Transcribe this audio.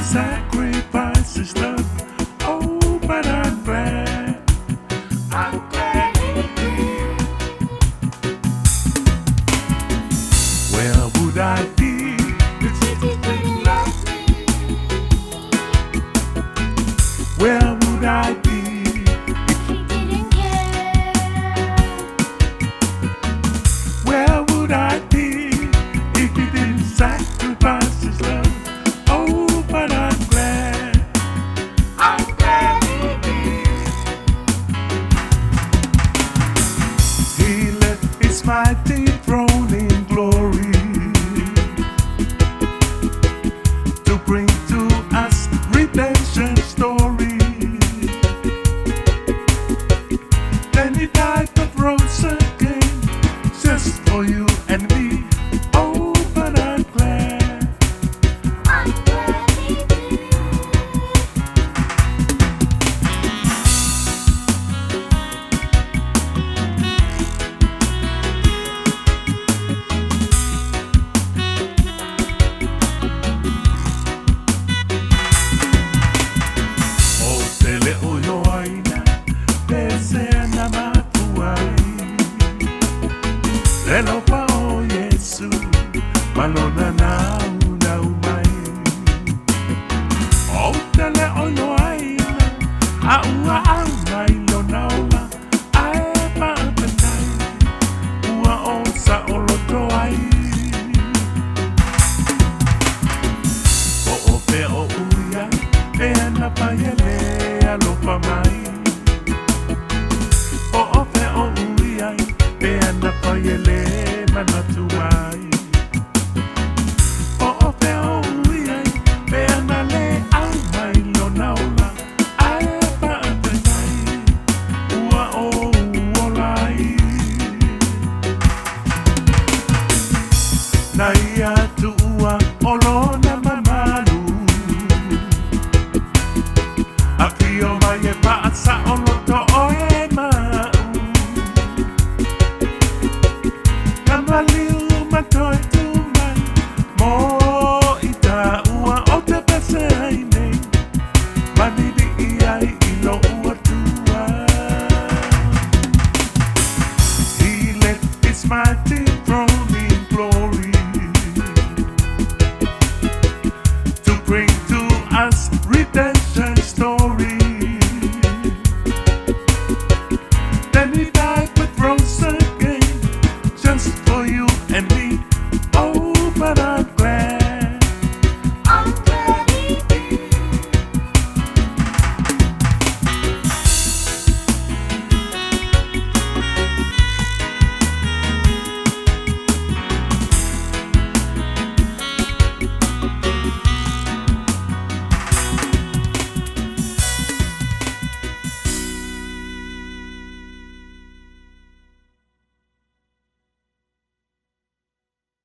sacrifices love. Oh, but I'm glad he did. Where would I be if he didn't love me? Where would I be if he didn't care? Where would I be if he didn't sacrifice his love? Oh, but I'm glad he did. He left his mighty throne in glory to bring to us redemption story. Then he died but rose again just for you and me. Oh, but I'm glad he did. Oh, tele uyoaina pese na matuai. Lelo pa o Yesu malona na umai. Oh, tele uyoaina aua amai lona uma ae pa apenai ua o sa olotoai. O pe o uia e ana pa yele alopa mai. O pe o uia e ana pa yele manatua.